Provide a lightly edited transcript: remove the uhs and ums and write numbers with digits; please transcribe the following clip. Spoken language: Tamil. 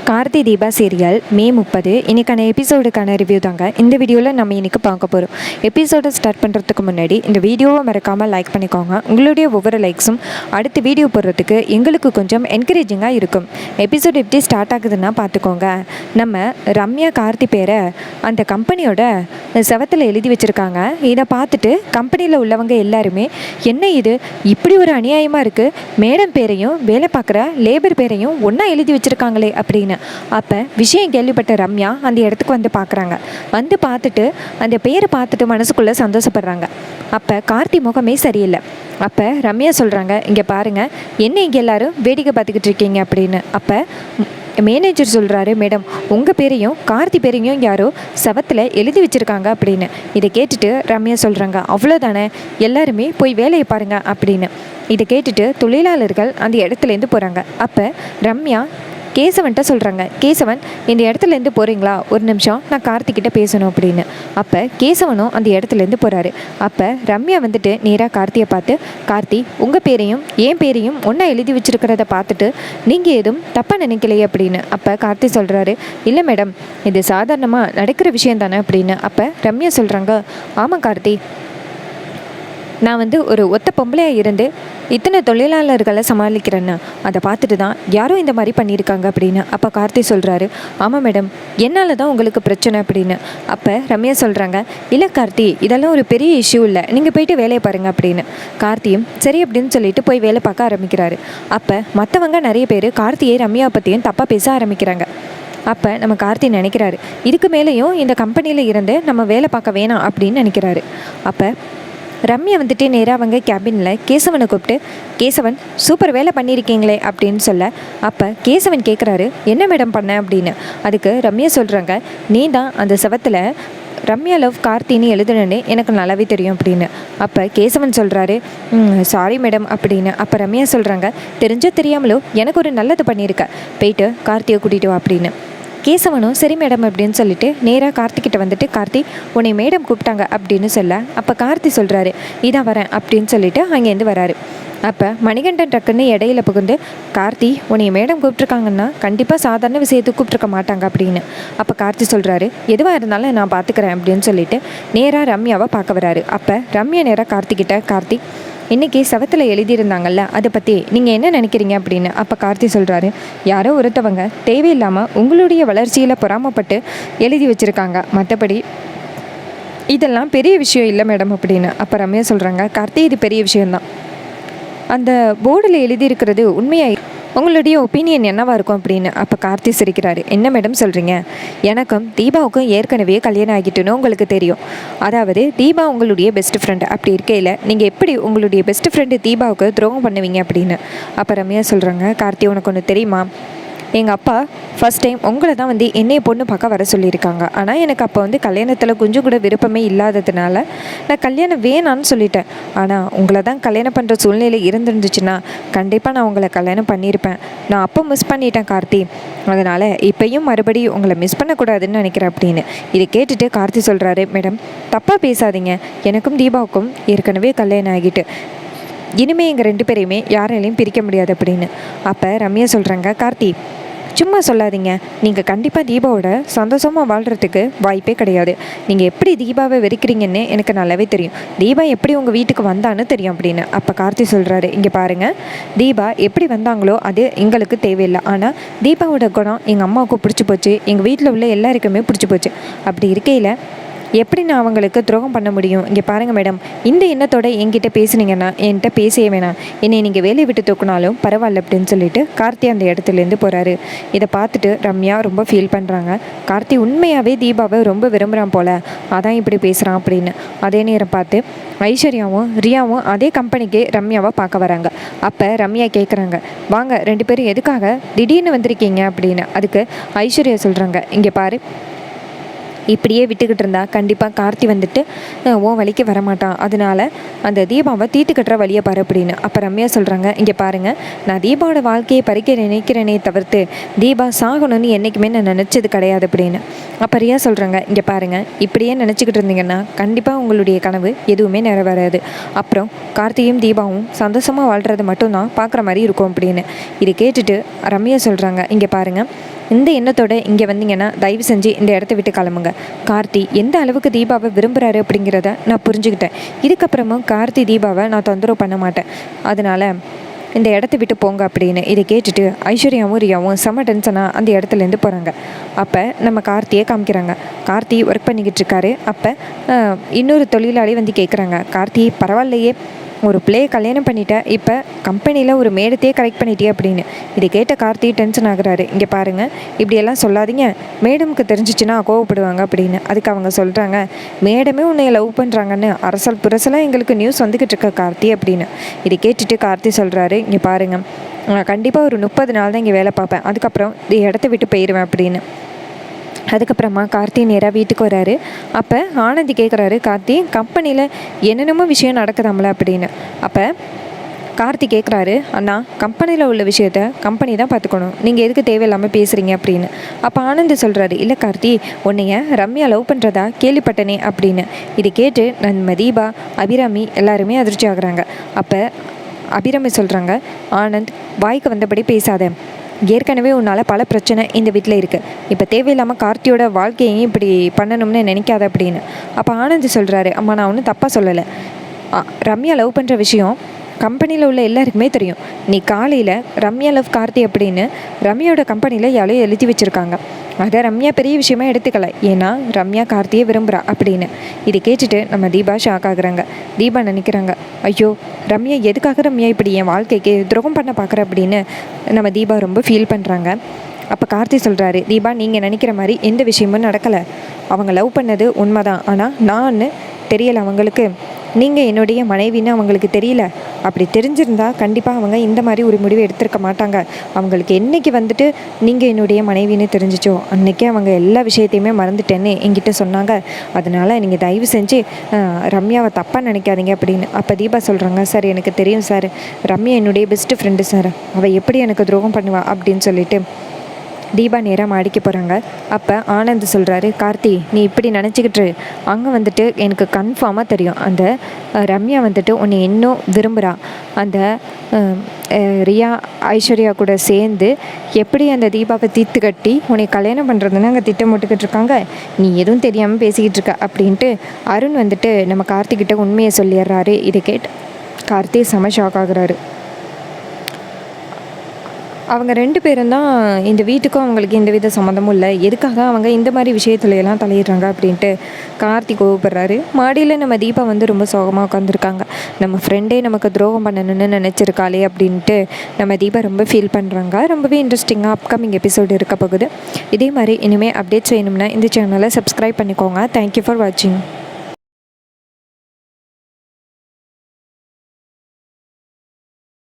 கார்த்தி தீபா சீரியல் மே 30 இன்றைக்கான எபிசோடுக்கான ரிவ்யூ தாங்க இந்த வீடியோவில் நம்ம இன்றைக்கி பார்க்க போகிறோம். எபிசோடை ஸ்டார்ட் பண்ணுறதுக்கு முன்னாடி இந்த வீடியோவை மறக்காமல் லைக் பண்ணிக்கோங்க. உங்களுடைய ஒவ்வொரு லைக்ஸும் அடுத்து வீடியோ போடுறதுக்கு எங்களுக்கு கொஞ்சம் என்கரேஜிங்காக இருக்கும். எபிசோடு எப்படி ஸ்டார்ட் ஆகுதுன்னா பார்த்துக்கோங்க. நம்ம ரம்யா கார்த்தி பேரை அந்த கம்பெனியோட செவத்தில் எழுதி வச்சுருக்காங்க. இதை பார்த்துட்டு கம்பெனியில் உள்ளவங்க எல்லாருமே என்ன இது இப்படி ஒரு அநியாயமாக இருக்குது, மேடம் பேரையும் வேலை பார்க்குற லேபர் பேரையும் ஒன்றா எழுதி வச்சுருக்காங்களே அப்படின்னு. அப்போ விஷயம் கேள்விப்பட்ட ரம்யா அந்த இடத்துக்கு வந்து பார்க்குறாங்க. வந்து பார்த்துட்டு அந்த பேரை பார்த்துட்டு மனசுக்குள்ளே சந்தோஷப்படுறாங்க. அப்போ கார்த்தி முகமே சரியில்லை. அப்போ ரம்யா சொல்கிறாங்க, இங்கே பாருங்கள், என்ன இங்கே எல்லோரும் வேடிக்கை பார்த்துக்கிட்டு இருக்கீங்க அப்படின்னு. அப்போ மேனேஜர் சொல்கிறாரு, மேடம் உங்கள் பேரையும் கார்த்தி பேரையும் யாரோ சவத்தில் எழுதி வச்சுருக்காங்க அப்படின்னு. இதை கேட்டுட்டு ரம்யா சொல்கிறாங்க, அவ்வளோதானே, எல்லாருமே போய் வேலையை பாருங்கள் அப்படின்னு. இதை கேட்டுட்டு தொழிலாளர்கள் அந்த இடத்துலேருந்து போகிறாங்க. அப்போ ரம்யா கேசவன்கிட்ட சொல்கிறாங்க, கேசவன் இந்த இடத்துலேருந்து போகிறீங்களா, ஒரு நிமிஷம் நான் கார்த்திக்கிட்ட பேசணும் அப்படின்னு. அப்போ கேசவனும் அந்த இடத்துலேருந்து போகிறாரு. அப்போ ரம்யா வந்துட்டு நேராக கார்த்தியை பார்த்து, கார்த்தி உங்கள் பேரையும் என் பேரையும் ஒன்றா எழுதி வச்சுருக்கிறத பார்த்துட்டு நீங்கள் எதுவும் தப்பாக நினைக்கலையே அப்படின்னு. அப்போ கார்த்தி சொல்கிறாரு, இல்லை மேடம், இது சாதாரணமாக நடக்கிற விஷயம் தானே அப்படின்னு. அப்போ ரம்யா சொல்கிறாங்க, ஆமாம் கார்த்தி, நான் ஒரு ஒத்த பொம்பளையாக இருந்து இத்தனை தொழிலாளர்களை சமாளிக்கிறேன்னு அதை பார்த்துட்டு தான் யாரும் இந்த மாதிரி பண்ணியிருக்காங்க அப்படின்னு. அப்போ கார்த்தி சொல்கிறாரு, ஆமாம் மேடம், என்னால் தான் உங்களுக்கு பிரச்சனை அப்படின்னு. அப்போ ரம்யா சொல்கிறாங்க, இல்லை கார்த்தி, இதெல்லாம் ஒரு பெரிய இஷ்யூ இல்லை, நீங்கள் போயிட்டு வேலையை பாருங்கள் அப்படின்னு. கார்த்தியும் சரி அப்படின்னு சொல்லிட்டு போய் வேலை பார்க்க ஆரம்பிக்கிறாரு. அப்போ மற்றவங்க நிறைய பேர் கார்த்தியை ரம்யா பற்றியும் தப்பாக பேச ஆரம்பிக்கிறாங்க. அப்போ நம்ம கார்த்தி நினைக்கிறாரு, இதுக்கு மேலேயும் இந்த கம்பெனியில் இருந்து நம்ம வேலை பார்க்க வேணாம் அப்படின்னு நினைக்கிறாரு. அப்போ ரம்யா நேராக அவங்க கேபினில் கேசவனை கூப்பிட்டு, கேசவன் சூப்பர் வேலை பண்ணியிருக்கீங்களே அப்படின்னு சொல்ல. அப்போ கேசவன் கேட்குறாரு, என்ன மேடம் பண்ண அப்படின்னு. அதுக்கு ரம்யா சொல்கிறாங்க, நீ தான் அந்த செவத்தில் ரம்யா லவ் கார்த்தின்னு எழுதுனேன்னு எனக்கு நல்லாவே தெரியும் அப்படின்னு. அப்போ கேசவன் சொல்கிறாரு, சாரி மேடம் அப்படின்னு. அப்போ ரம்யா சொல்கிறாங்க, தெரிஞ்சோ தெரியாமலோ எனக்கு ஒரு நல்லது பண்ணியிருக்க, போயிட்டு கார்த்தியை கூட்டிகிட்டு வா அப்படின்னு. கேசவனும் சரி மேடம் அப்படின்னு சொல்லிட்டு நேராக கார்த்திக்கிட்ட வந்துட்டு, கார்த்தி உன்னை மேடம் கூப்பிட்டாங்க அப்படின்னு சொல்ல. அப்போ கார்த்தி சொல்கிறாரு, இதான் வரேன் அப்படின்னு சொல்லிட்டு அங்கேருந்து வராரு. அப்போ மணிகண்டன் டக்குன்னு இடையில புகுந்து, கார்த்தி உன்னை மேடம் கூப்பிட்ருக்காங்கன்னா கண்டிப்பாக சாதாரண விஷயத்துக்கு கூப்பிட்ருக்க மாட்டாங்க அப்படின்னு. அப்போ கார்த்தி சொல்கிறாரு, எதுவாக இருந்தாலும் நான் பார்த்துக்கிறேன் அப்படின்னு சொல்லிட்டு நேராக ரம்யாவை பார்க்க வராரு. அப்போ ரம்யா நேராக கார்த்திக்கிட்ட, கார்த்தி இன்றைக்கி சவத்தில் எழுதியிருந்தாங்கல்ல, அதை பற்றி நீங்கள் என்ன நினைக்கிறீங்க அப்படின்னு. அப்போ கார்த்தி சொல்கிறாரு, யாரோ ஒருத்தவங்க தேவையில்லாமல் உங்களுடைய வளர்ச்சியில் பொறாமப்பட்டு எழுதி வச்சுருக்காங்க, மற்றபடி இதெல்லாம் பெரிய விஷயம் இல்லை மேடம் அப்படின்னு. அப்போ ரம்யா சொல்கிறாங்க, கார்த்தி இது பெரிய விஷயந்தான், அந்த போர்டில் எழுதியிருக்கிறது உண்மையாக உங்களுடைய ஒப்பீனியன் என்னவாக இருக்கும் அப்படின்னு. அப்போ கார்த்தி சிரிக்கிறாரு, என்ன மேடம் சொல்கிறீங்க, எனக்கும் தீபாவுக்கும் ஏற்கனவே கல்யாணம் ஆகிட்டுன்னு உங்களுக்கு தெரியும், அதாவது தீபா உங்களுடைய பெஸ்ட் ஃப்ரெண்டு, அப்படி இருக்கையில் நீங்கள் எப்படி உங்களுடைய பெஸ்ட் ஃப்ரெண்டு தீபாவுக்கு துரோகம் பண்ணுவீங்க அப்படின்னு. அப்போ ரம்யா சொல்கிறாங்க, கார்த்தி உனக்கு ஒன்று தெரியுமா, எங்கள் அப்பா ஃபஸ்ட் டைம் உங்களை தான் என்னைய பொண்ணு பார்க்க வர சொல்லியிருக்காங்க. ஆனால் எனக்கு அப்போ கல்யாணத்தில் கொஞ்சம் கூட விருப்பமே இல்லாததுனால நான் கல்யாணம் வேணான்னு சொல்லிட்டேன். ஆனால் உங்களை தான் கல்யாணம் பண்ணுற சூழ்நிலை இருந்துருந்துச்சுன்னா கண்டிப்பாக நான் உங்களை கல்யாணம் பண்ணியிருப்பேன். நான் அப்போ மிஸ் பண்ணிட்டேன் கார்த்தி, அதனால் இப்போயும் மறுபடியும் உங்களை மிஸ் பண்ணக்கூடாதுன்னு நினைக்கிறேன் அப்படின்னு. இதை கேட்டுட்டு கார்த்தி சொல்கிறாரு, மேடம் தப்பாக பேசாதீங்க, எனக்கும் தீபாவுக்கும் ஏற்கனவே கல்யாணம் ஆகிட்டு இனிமேல் எங்கள் 2 பேரையுமே யாராலையும் பிரிக்க முடியாது அப்படின்னு. அப்போ ரம்யா சொல்கிறாங்க, கார்த்தி சும்மா சொல்லாதீங்க, நீங்கள் கண்டிப்பாக தீபாவோட சந்தோஷமாக வாழ்கிறதுக்கு வாய்ப்பே கிடையாது. நீங்கள் எப்படி தீபாவை வெறுக்கிறீங்கன்னு எனக்கு நல்லாவே தெரியும், தீபா எப்படி உங்கள் வீட்டுக்கு வந்தான்னு தெரியும் அப்படின்னு. அப்போ கார்த்தி சொல்கிறாரு, இங்கே பாருங்கள், தீபா எப்படி வந்தாங்களோ அது எங்களுக்கு தேவையில்லை, ஆனால் தீபாவோட குணம் எங்கள் அம்மாவுக்கு பிடிச்சி போச்சு, எங்கள் வீட்டில் உள்ள எல்லாருக்குமே பிடிச்சி போச்சு. அப்படி இருக்கையில் எப்படி நான் அவங்களுக்கு துரோகம் பண்ண முடியும். இங்கே பாருங்கள் மேடம், இந்த எண்ணத்தோட என்கிட்ட பேசுனீங்கன்னா என்கிட்ட பேசவே வேணாம், என்னை நீங்கள் வேலையை விட்டு தூக்கினாலும் பரவாயில்ல அப்படின்னு சொல்லிட்டு கார்த்தி அந்த இடத்துலேருந்து போகிறாரு. இதை பார்த்துட்டு ரம்யா ரொம்ப ஃபீல் பண்ணுறாங்க. கார்த்தி உண்மையாகவே தீபாவை ரொம்ப விரும்புகிறான் போல், அதான் இப்படி பேசுகிறான் அப்படின்னு. அதே நேரம் பார்த்து ஐஸ்வர்யாவும் ரியாவும் அதே கம்பெனிக்கு ரம்யாவை பார்க்க வராங்க. அப்போ ரம்யா கேட்குறாங்க, வாங்க 2 பேரும் எதுக்காக திடீர்னு வந்திருக்கீங்க அப்படின்னு. அதுக்கு ஐஸ்வர்யா சொல்கிறாங்க, இங்கே பாரு, இப்படியே விட்டுக்கிட்டு இருந்தா கண்டிப்பாக கார்த்தி ஓ வழிக்கு வரமாட்டான், அதனால அந்த தீபாவை தீட்டு கட்டுற வழியை பாரு அப்படின்னு. அப்போ ரம்யா சொல்கிறாங்க, இங்கே பாருங்கள், நான் தீபாவோட வாழ்க்கையை பறிக்க நினைக்கிறேனே தவிர்த்து தீபா சாகணும்னு என்றைக்குமே நான் நினச்சது கிடையாது அப்படின்னு. அப்போ ரியா சொல்கிறாங்க, இங்கே பாருங்கள், இப்படியே நினச்சிக்கிட்டு இருந்தீங்கன்னா கண்டிப்பாக உங்களுடைய கனவு எதுவுமே நிறைவேறாது, அப்புறம் கார்த்தியும் தீபாவும் சந்தோஷமாக வாழ்கிறது மட்டும்தான் பார்க்குற மாதிரி இருக்கும் அப்படின்னு. இதை கேட்டுட்டு ரம்யா சொல்கிறாங்க, இங்கே பாருங்கள், இந்த எண்ணத்தோட இங்கே வந்தீங்கன்னா தயவு செஞ்சு இந்த இடத்த விட்டு கிளம்புங்க. கார்த்தி எந்த அளவுக்கு தீபாவை விரும்புகிறாரு அப்படிங்கிறத நான் புரிஞ்சுக்கிட்டேன். இதுக்கப்புறமும் கார்த்தி தீபாவை நான் தொந்தரவு பண்ண மாட்டேன். அதனால் இந்த இடத்த விட்டு போங்க அப்படின்னு. இதை கேட்டுட்டு ஐஸ்வர்யாவும் ரியாவும் செம்ம டென்ஷனாக அந்த இடத்துலேருந்து போகிறாங்க. அப்போ நம்ம கார்த்தியை காமிக்கிறாங்க. கார்த்தி ஒர்க் பண்ணிக்கிட்டு இருக்காரு. அப்போ இன்னொரு தொழிலாளி வந்து கேட்குறாங்க, கார்த்தி பரவாயில்லையே, ஒரு பிள்ளையை கல்யாணம் பண்ணிட்டேன், இப்போ கம்பெனியில் ஒரு மேடத்தையே கரெக்ட் பண்ணிட்டே அப்படின்னு. இதை கேட்ட கார்த்தி டென்ஷன் ஆகுறாரு. இங்கே பாருங்கள், இப்படியெல்லாம் சொல்லாதீங்க, மேடமுக்கு தெரிஞ்சிச்சுன்னா கோவப்படுவாங்க அப்படின்னு. அதுக்கு அவங்க சொல்கிறாங்க, மேடமே உன்னை லவ் பண்ணுறாங்கன்னு அரசல் புரசலாக எங்களுக்கு நியூஸ் வந்துக்கிட்டு இருக்க கார்த்தி அப்படின்னு. இதை கேட்டுட்டு கார்த்தி சொல்கிறாரு, இங்கே பாருங்கள், கண்டிப்பாக ஒரு 30 நாள் தான் இங்கே வேலை பார்ப்பேன், அதுக்கப்புறம் இந்த இடத்த விட்டு போயிடுவேன் அப்படின்னு. அதுக்கப்புறமா கார்த்தி நேராக வீட்டுக்கு வராரு. அப்போ ஆனந்தி கேட்குறாரு, கார்த்தி கம்பெனியில் என்னென்னமோ விஷயம் நடக்குதாம்ல அப்படின்னு. அப்போ கார்த்தி கேட்குறாரு, அண்ணா கம்பெனியில் உள்ள விஷயத்த கம்பெனி தான் பார்த்துக்கணும், நீங்கள் எதுக்கு தேவையில்லாமல் பேசுகிறீங்க அப்படின்னு. அப்போ ஆனந்த் சொல்கிறாரு, இல்லை கார்த்தி, உன்னைய ரம்யா லவ் பண்ணுறதா கேள்விப்பட்டனே அப்படின்னு. இதை கேட்டு நம்ம தீபா, அபிராமி எல்லாருமே அதிர்ச்சி ஆகுறாங்க. அப்போ அபிராமி சொல்கிறாங்க, ஆனந்த் வாய்க்கு வந்தபடி பேசாத, ஏற்கனவே உன்னால் பல பிரச்சனை இந்த வீட்டில் இருக்குது, இப்போ தேவையில்லாமல் கார்த்தியோட வாழ்க்கையையும் இப்படி பண்ணணும்னு நினைக்காத அப்படின்னு. அப்போ ஆனந்த் சொல்கிறாரு, அம்மா நான் ஒன்றும் தப்பாக சொல்லலை, ரம்யா லவ் பண்ணுற விஷயம் கம்பெனியில் உள்ள எல்லாருக்குமே தெரியும். நீ காலையில் ரம்யா லவ் கார்த்தி அப்படின்னு ரம்யாவோட கம்பெனியில் யாரையும் எழுதி வச்சுருக்காங்க. அதை ரம்யா பெரிய விஷயமா எடுத்துக்கல, ஏன்னா ரம்யா கார்த்தியை விரும்புகிறா அப்படின்னு. இதை கேட்டுட்டு நம்ம தீபா ஷாக் ஆகுறாங்க. தீபா நினைக்கிறாங்க, ஐயோ ரம்யா எதுக்காக ரம்யா இப்படி என் வாழ்க்கைக்கு துரோகம் பண்ண பார்க்குற அப்படின்னு நம்ம தீபா ரொம்ப ஃபீல் பண்ணுறாங்க. அப்போ கார்த்தி சொல்கிறாரு, தீபா நீங்கள் நினைக்கிற மாதிரி எந்த விஷயமும் நடக்கலை, அவங்க லவ் பண்ணது உண்மைதான், ஆனால் நான் தெரியலை அவங்களுக்கு, நீங்கள் என்னுடைய மனைவின்னு அவங்களுக்கு தெரியல, அப்படி தெரிஞ்சிருந்தா கண்டிப்பாக அவங்க இந்த மாதிரி ஒரு முடிவு எடுத்திருக்க மாட்டாங்க. அவங்களுக்கு என்றைக்கு வந்துட்டு நீங்கள் என்னுடைய மனைவின்னு தெரிஞ்சிச்சோ அன்றைக்கே அவங்க எல்லா விஷயத்தையுமே மறந்துட்டேன்னு என்கிட்ட சொன்னாங்க. அதனால் நீங்கள் தயவு செஞ்சு ரம்யாவை தப்பாக நினைக்காதீங்க அப்படின்னு. அப்போ தீபா சொல்கிறாங்க, சார் எனக்கு தெரியும் சார், ரம்யா என்னுடைய பெஸ்ட்டு ஃப்ரெண்டு சார், அவள் எப்படி எனக்கு துரோகம் பண்ணுவா அப்படின்னு சொல்லிட்டு தீபா நேராக மாடிக்க போகிறாங்க. அப்போ ஆனந்த் சொல்கிறாரு, கார்த்தி நீ இப்படி நினச்சிக்கிட்டு, அங்கே வந்துட்டு எனக்கு கன்ஃபார்மாக தெரியும், அந்த ரம்யா வந்துட்டு உன்னை இன்னும் விரும்புகிறா, அந்த ரியா ஐஸ்வர்யா கூட சேர்ந்து எப்படி அந்த தீபாவை தீர்த்து கட்டி உன்னை கல்யாணம் பண்ணுறதுன்னு அங்கே திட்டம் போட்டுக்கிட்டு இருக்காங்க, நீ எதுவும் தெரியாமல் பேசிக்கிட்டு இருக்க அப்படின்ட்டு அருண் வந்துட்டு நம்ம கார்த்திக்கிட்ட உண்மையை சொல்லிடுறாரு. இதை கேட்டு கார்த்தி செம ஷாக் ஆகுறாரு. அவங்க 2 பேரும் தான் இந்த வீட்டுக்கும் அவங்களுக்கு எந்த வித சம்மந்தமும் இல்லை, எதுக்காக அவங்க இந்த மாதிரி விஷயத்துல எல்லாம் தலையிடுறாங்க அப்படின்ட்டு கார்த்தி கோவப்படுறாரு. மாடியில் நம்ம தீபா வந்து ரொம்ப சோகமாக உட்காந்துருக்காங்க. நம்ம ஃப்ரெண்டே நமக்கு துரோகம் பண்ணணும்னு நினச்சிருக்காளே அப்படின்ட்டு நம்ம தீபா ரொம்ப ஃபீல் பண்ணுறாங்க. ரொம்பவே இன்ட்ரெஸ்டிங்காக அப்கமிங் எபிசோடு இருக்க போகுது. இதே மாதிரி இனிமேல் அப்டேட்ஸ் வேணும்னா இந்த சேனலை சப்ஸ்கிரைப் பண்ணிக்கோங்க. தேங்க்யூ ஃபார் வாட்சிங்.